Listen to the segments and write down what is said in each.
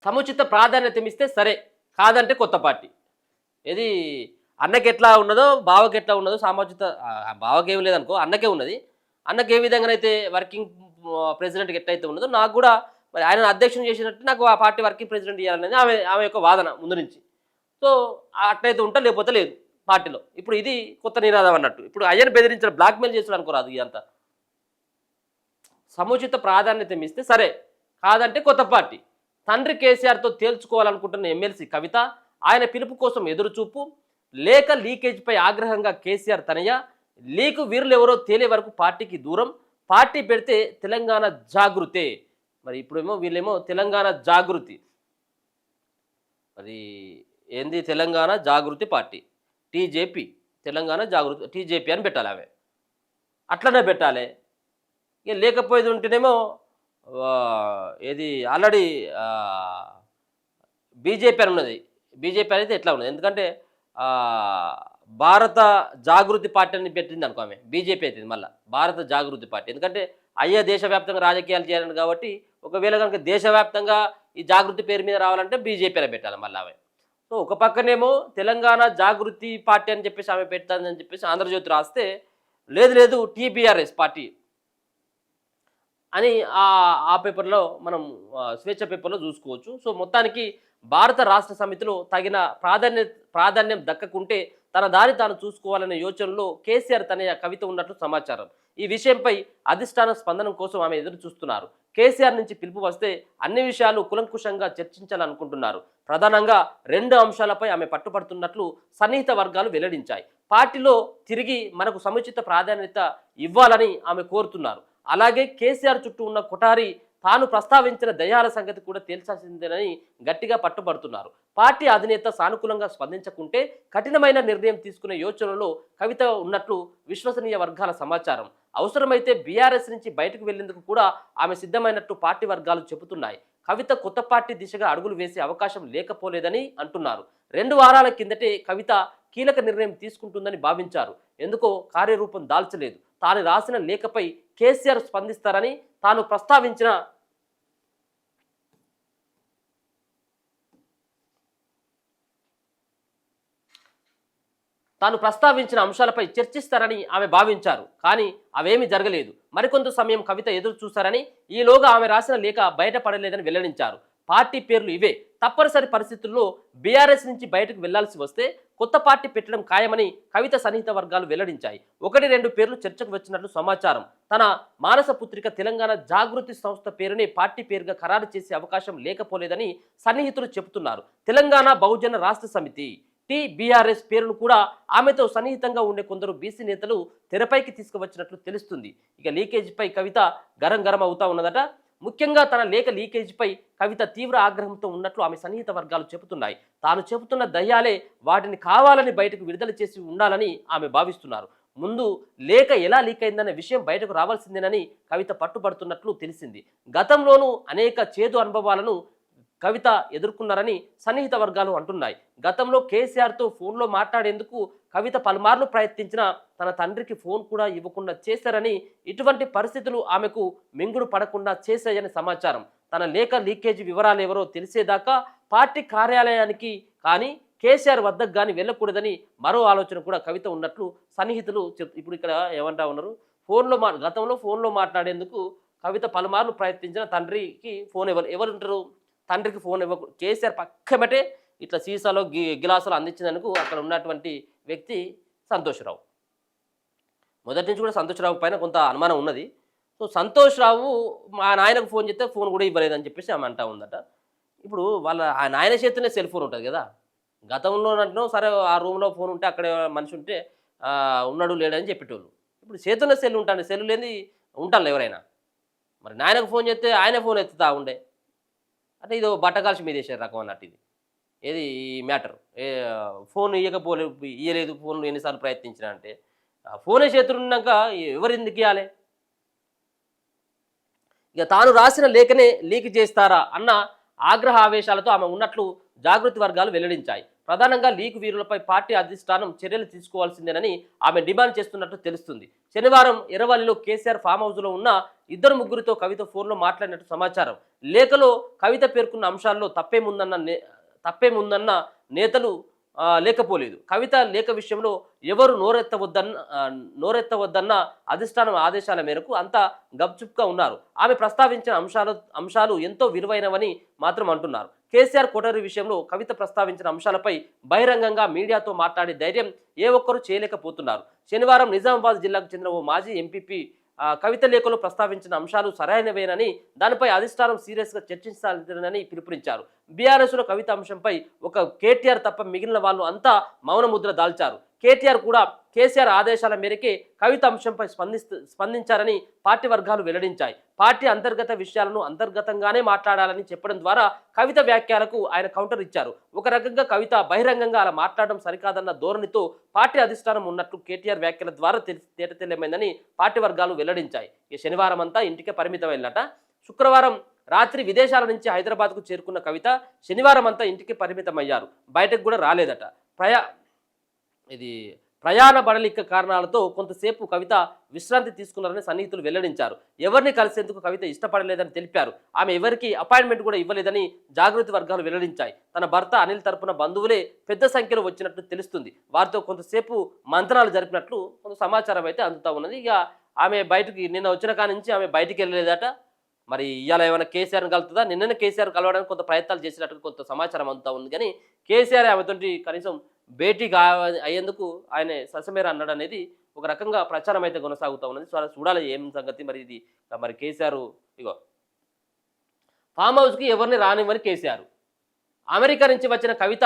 సముచిత ప్రాధాన్యత ఇస్తే సరే, కాదంటే కొత్త పార్టీ. ఏది అన్నకి ఎట్లా ఉన్నదో బావకి ఎట్లా ఉన్నదో సామాజిక బావకి ఏమి లేదనుకో, అన్నకే ఉన్నది. అన్నకి ఏ విధంగానైతే వర్కింగ్ ప్రెసిడెంట్కి ఎట్లయితే ఉన్నదో నాకు కూడా మరి ఆయన అధ్యక్షుని చేసినట్టు నాకు ఆ పార్టీ వర్కింగ్ ప్రెసిడెంట్ చేయాలనేది ఆమె ఆమె యొక్క వాదన ముందు నుంచి. సో అట్లయితే ఉంటా, లేకపోతే లేదు పార్టీలో. ఇప్పుడు ఇది కొత్త నినాదం అన్నట్టు. ఇప్పుడు అయ్యని బెదిరించిన బ్లాక్మెయిల్ చేసాడు అనుకోరాదు ఇదంతా. సముచిత ప్రాధాన్యత ఇస్తే సరే, కాదంటే కొత్త పార్టీ. తండ్రి కేసీఆర్తో తేల్చుకోవాలనుకుంటున్న ఎమ్మెల్సీ కవిత, ఆయన పిలుపు కోసం ఎదురుచూపు, లేఖ లీకేజ్పై ఆగ్రహంగా కేసీఆర్ తనయ, లీకు వీరులెవరో తేలే వరకు పార్టీకి దూరం, పార్టీ పెడితే తెలంగాణ జాగృతే. మరి ఇప్పుడేమో వీళ్ళేమో తెలంగాణ జాగృతి, మరి ఏంది తెలంగాణ జాగృతి పార్టీ, టీజేపీ, తెలంగాణ జాగృతి టీజేపీ అని పెట్టాలి. ఆమె అట్లనే పెట్టాలి. ఇక లేకపోయేది ఉంటేనేమో ఏది ఆల్రెడీ బీజేపీ అని ఉన్నది. బీజేపీ అనేది ఎట్లా ఉన్నది, ఎందుకంటే భారత జాగృతి పార్టీ అని పెట్టింది అనుకో ఆమె, బీజేపీ అవుతుంది మళ్ళీ భారత జాగృతి పార్టీ. ఎందుకంటే అయ్యే దేశవ్యాప్తంగా రాజకీయాలు చేయాలని కాబట్టి, ఒకవేళ కనుక దేశవ్యాప్తంగా ఈ జాగృతి పేరు మీద రావాలంటే బీజేపీలో పెట్టాలి మళ్ళీ ఆమె. సో ఒక పక్కనేమో తెలంగాణ జాగృతి పార్టీ అని చెప్పేసి ఆమె పెట్టాలని చెప్పేసి ఆంధ్రజ్యోతి రాస్తే, లేదు లేదు టీబీఆర్ఎస్ పార్టీ అని ఆ పేపర్లో మనం స్వేచ్ఛ పేపర్లో చూసుకోవచ్చు. సో మొత్తానికి భారత రాష్ట్ర సమితిలో తగిన ప్రాధాన్యం దక్కకుంటే తన దారి తాను చూసుకోవాలనే యోచనలో కేసీఆర్ తన కవిత ఉన్నట్లు సమాచారం. ఈ విషయంపై అధిష్టాన స్పందన కోసం ఆమె ఎదురు చూస్తున్నారు. కేసీఆర్ నుంచి పిలుపు వస్తే అన్ని విషయాలు కులంకుశంగా చర్చించాలనుకుంటున్నారు. ప్రధానంగా 2 అంశాలపై ఆమె పట్టుపడుతున్నట్లు సన్నిహిత వర్గాలు వెల్లడించాయి. పార్టీలో తిరిగి మనకు సముచిత ప్రాధాన్యత ఇవ్వాలని ఆమె కోరుతున్నారు. అలాగే కేసీఆర్ చుట్టూ ఉన్న కొఠారి తాను ప్రస్తావించిన దయాల సంగతి కూడా తేల్చాల్సిందేనని గట్టిగా పట్టుబడుతున్నారు. పార్టీ అధినేత సానుకూలంగా స్పందించకుంటే కఠినమైన నిర్ణయం తీసుకునే యోచనలో కవిత ఉన్నట్లు విశ్వసనీయ వర్గాల సమాచారం. అవసరమైతే బీఆర్ఎస్ నుంచి బయటకు వెళ్లేందుకు కూడా ఆమె సిద్ధమైనట్టు పార్టీ వర్గాలు చెబుతున్నాయి. కవిత కొత్త పార్టీ దిశగా అడుగులు వేసే అవకాశం లేకపోలేదని అంటున్నారు. 2 వారాల కిందటే కవిత కీలక నిర్ణయం తీసుకుంటుందని భావించారు. ఎందుకో కార్యరూపం దాల్చలేదు. తాను రాసిన లేఖపై కేసీఆర్ స్పందిస్తారని తాను ప్రస్తావించిన అంశాలపై చర్చిస్తారని ఆమె భావించారు. కానీ అవేమీ జరగలేదు. మరికొంత సమయం కవిత ఎదురు చూశారని, ఈలోగా ఆమె రాసిన లేఖ బయటపడలేదని వెల్లడించారు. పార్టీ పేర్లు ఇవే. తప్పనిసరి పరిస్థితుల్లో బీఆర్ఎస్ నుంచి బయటకు వెళ్లాల్సి వస్తే కొత్త పార్టీ పెట్టడం ఖాయమని కవిత సన్నిహిత వర్గాలు వెల్లడించాయి. 1-2 పేర్లు చర్చకు వచ్చినట్లు సమాచారం. తన మానస పుత్రిక తెలంగాణ జాగృతి సంస్థ పేరుని పార్టీ పేరుగా ఖరారు చేసే అవకాశం లేకపోలేదని సన్నిహితులు చెబుతున్నారు. తెలంగాణ బహుజన రాష్ట్ర సమితి టీబీఆర్ఎస్ పేరును కూడా ఆమెతో సన్నిహితంగా ఉండే కొందరు బీసీ నేతలు తెరపైకి తీసుకువచ్చినట్లు తెలుస్తుంది. ఇక లీకేజీపై కవిత గరం అవుతా ఉన్నదట. ముఖ్యంగా తన లేఖ లీకేజీపై కవిత తీవ్ర ఆగ్రహంతో ఉన్నట్లు ఆమె సన్నిహిత వర్గాలు చెబుతున్నాయి. తాను చెబుతున్న దయ్యాలే వాటిని కావాలని బయటకు విడుదల చేసి ఉండాలని ఆమె భావిస్తున్నారు. ముందు లేఖ ఎలా లీక్ అయిందనే విషయం బయటకు రావాల్సిందేనని కవిత పట్టుబడుతున్నట్లు తెలిసింది. గతంలోనూ అనేక చేదు అనుభవాలను కవిత ఎదుర్కొన్నారని సన్నిహిత వర్గాలు అంటున్నాయి. గతంలో కేసీఆర్తో ఫోన్లో మాట్లాడేందుకు కవిత పలుమార్లు ప్రయత్నించినా తన తండ్రికి ఫోన్ కూడా ఇవ్వకుండా చేశారని, ఇటువంటి పరిస్థితులు ఆమెకు మింగుడు పడకుండా చేశాయని సమాచారం. తన లేఖ లీకేజీ వివరాలు ఎవరో తెలిసేదాకా పార్టీ కార్యాలయానికి కానీ కేసీఆర్ వద్దకు కానీ వెళ్ళకూడదని మరో ఆలోచన కూడా కవిత ఉన్నట్లు సన్నిహితులు ఇప్పుడు ఇక్కడ ఏమంటా ఉన్నారు, గతంలో ఫోన్లో మాట్లాడేందుకు కవిత పలుమార్లు ప్రయత్నించిన తండ్రికి ఫోన్ ఎవరు ఉంటారు, తండ్రికి ఫోన్ ఇవ్వకు. కేసీఆర్ పక్కమటే ఇట్లా సీసాలో గిలాసులు అందించినందుకు అక్కడ ఉన్నటువంటి వ్యక్తి సంతోష్రావు. మొదటి నుంచి కూడా సంతోష్రావు పైన కొంత అనుమానం ఉన్నది. సో సంతోష్రావు మా నాయనకు ఫోన్ చేస్తే ఫోన్ కూడా ఇవ్వలేదని చెప్పేసి ఆమె అంటా ఉందట. ఇప్పుడు ఆ నాయన చేతినే సెల్ ఫోన్ ఉంటుంది కదా. గతంలో అంటే సరే ఆ రూమ్లో ఫోన్ ఉంటే అక్కడ మనిషి ఉంటే ఉన్నాడు లేడని చెప్పేటోళ్ళు. ఇప్పుడు చేతుల్లో సెల్ ఉంటాను, సెల్ లేని ఉంటాను ఎవరైనా. మరి నాయనకు ఫోన్ చేస్తే ఆయన ఫోన్ ఎత్తుతా ఉండే అంటే ఇది బట్టకాల్సి మీద వేసే రకం అన్నట్టు. ఇది ఏది ఈ మ్యాటర్ ఫోన్ ఇయ్యలేదు, ఫోన్ ఎన్నిసార్లు ప్రయత్నించినా అంటే ఫోనే చేతులు ఉన్నాక ఎవరు ఎందుకు ఇవ్వాలి? ఇక తాను రాసిన లేఖనే లీక్ చేస్తారా అన్న ఆగ్రహ ఆవేశాలతో ఆమె ఉన్నట్లు జాగృతి వర్గాలు వెల్లడించాయి. ప్రధానంగా లీకు వీరులపై పార్టీ అధిష్టానం చర్యలు తీసుకోవాల్సిందేనని ఆమె డిమాండ్ చేస్తున్నట్లు తెలుస్తుంది. శనివారం ఎర్రవల్లిలో కేసీఆర్ ఫామ్ హౌస్లో ఉన్న ఇద్దరు ముగ్గురితో కవిత ఫోన్లో మాట్లాడినట్టు సమాచారం. లేఖలో కవిత పేర్కొన్న అంశాల్లో తప్పేముందన్న నేతలు లేకపోలేదు. కవిత లేఖ విషయంలో ఎవరు నోరెత్తవద్దన్న అధిష్టానం ఆదేశాల మేరకు అంతా గప్చుప్గా ఉన్నారు. ఆమె ప్రస్తావించిన అంశాలు ఎంతో విలువైనవని మాత్రం అంటున్నారు. కేసీఆర్ కోటరీ విషయంలో కవిత ప్రస్తావించిన అంశాలపై బహిరంగంగా మీడియాతో మాట్లాడే ధైర్యం ఏ ఒక్కరూ చేయలేకపోతున్నారు. శనివారం నిజామాబాద్ జిల్లాకు చెందిన ఓ మాజీ ఎంపీపీ కవిత లేఖలో ప్రస్తావించిన అంశాలు సరైనవేనని, దానిపై అధిష్టానం సీరియస్గా చర్చించాలని పిలుపునిచ్చారు. బీఆర్ఎస్లో కవిత అంశంపై ఒక కేటీఆర్ తప్ప మిగిలిన వాళ్ళు అంతా మౌనముద్ర దాల్చారు. కేటీఆర్ కూడా కేసీఆర్ ఆదేశాల మేరకే కవిత అంశంపై స్పందించారని పార్టీ వర్గాలు వెల్లడించాయి. పార్టీ అంతర్గత విషయాలను అంతర్గతంగానే మాట్లాడాలని చెప్పడం ద్వారా కవిత వ్యాఖ్యలకు ఆయన కౌంటర్ ఇచ్చారు. ఒక రకంగా కవిత బహిరంగంగా అలా మాట్లాడడం సరికాదన్న ధోరణితో పార్టీ అధిష్టానం ఉన్నట్లు కేటీఆర్ వ్యాఖ్యల ద్వారా తేటతెల్లమైందని పార్టీ వర్గాలు వెల్లడించాయి. ఈ శనివారం అంతా ఇంటికే పరిమితమైందట. శుక్రవారం రాత్రి విదేశాల నుంచి హైదరాబాద్కు చేరుకున్న కవిత శనివారం అంతా ఇంటికి పరిమితమయ్యారు. బయటకు కూడా రాలేదట. ప్రయాణ బడలిక కారణాలతో కొంతసేపు కవిత విశ్రాంతి తీసుకున్నారని సన్నిహితులు వెల్లడించారు. ఎవరిని కలిసేందుకు కవిత ఇష్టపడలేదని తెలిపారు. ఆమె ఎవరికి అపాయింట్మెంట్ కూడా ఇవ్వలేదని జాగృతి వర్గాలు వెల్లడించాయి. తన భర్త అనిల్ తరపున బంధువులే పెద్ద సంఖ్యలో వచ్చినట్లు తెలుస్తుంది. వారితో కొంతసేపు మంత్రాలు జరిపినట్లు కొంత సమాచారం అయితే అందుతా ఉన్నది. ఇక ఆమె బయటకి నిన్న వచ్చిన కాడి నుంచి ఆమె బయటికి వెళ్ళలేదట. మరి ఇవాళ ఏమైనా కేసీఆర్ని కలుతుందా? నిన్ననే కేసీఆర్ కలవడానికి కొంత ప్రయత్నాలు చేసినట్టు కొంత సమాచారం అందుతా ఉంది. కానీ కేసీఆర్ ఆమెతోటి కనీసం భేటీ అయ్యేందుకు ఆయన ససమేర అన్నాడు అనేది ఒక రకంగా ప్రచారం అయితే కొనసాగుతూ ఉన్నది. సో చూడాలి ఏం సంగతి మరి. ఇది మరి కేసీఆర్ ఇగో ఫామ్ హౌస్కి ఎవరిని రానివ్వని కేసీఆర్. అమెరికా నుంచి వచ్చిన కవిత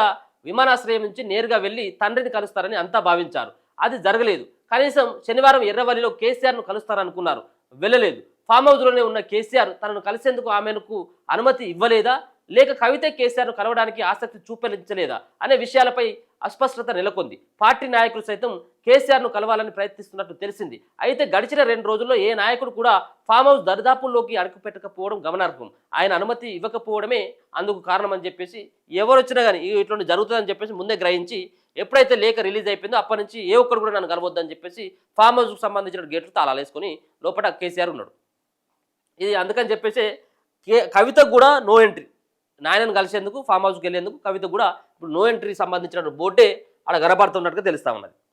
విమానాశ్రయం నుంచి నేరుగా వెళ్ళి తండ్రిని కలుస్తారని అంతా భావించారు. అది జరగలేదు. కనీసం శనివారం ఎర్రవల్లిలో కేసీఆర్ను కలుస్తారనుకున్నారు, వెళ్ళలేదు. ఫామ్ హౌస్లోనే ఉన్న కేసీఆర్ తనను కలిసేందుకు ఆమెకు అనుమతి ఇవ్వలేదా, లేక కవిత కేసీఆర్ను కలవడానికి ఆసక్తి చూపించలేదా అనే విషయాలపై అస్పష్టత నెలకొంది. పార్టీ నాయకులు సైతం కేసీఆర్ను కలవాలని ప్రయత్నిస్తున్నట్టు తెలిసింది. అయితే గడిచిన 2 రోజుల్లో ఏ నాయకుడు కూడా ఫామ్ హౌస్ దరిదాపుల్లోకి అడుగుపెట్టకపోవడం గమనార్హం. ఆయన అనుమతి ఇవ్వకపోవడమే అందుకు కారణమని చెప్పేసి ఎవరు వచ్చినా కానీ ఇటువంటి జరుగుతుందని చెప్పేసి ముందే గ్రహించి ఎప్పుడైతే లేఖ రిలీజ్ అయిపోయిందో అప్పటి నుంచి ఏ ఒక్కరు కూడా నన్ను కలవద్దని చెప్పేసి ఫామ్ హౌస్కు సంబంధించిన గేట్లు తాళాలు వేసుకొని లోపల కేసీఆర్ ఉన్నాడు. ఇది అందుకని చెప్పేసి కవితకు కూడా నో ఎంట్రీ. నాయనను కలిసేందుకు ఫామ్ హౌస్కి వెళ్ళేందుకు కవిత కూడా ఇప్పుడు నో ఎంట్రీ సంబంధించిన బోర్డే అక్కడ కనబడుతున్నట్టుగా తెలుస్తా ఉన్నది.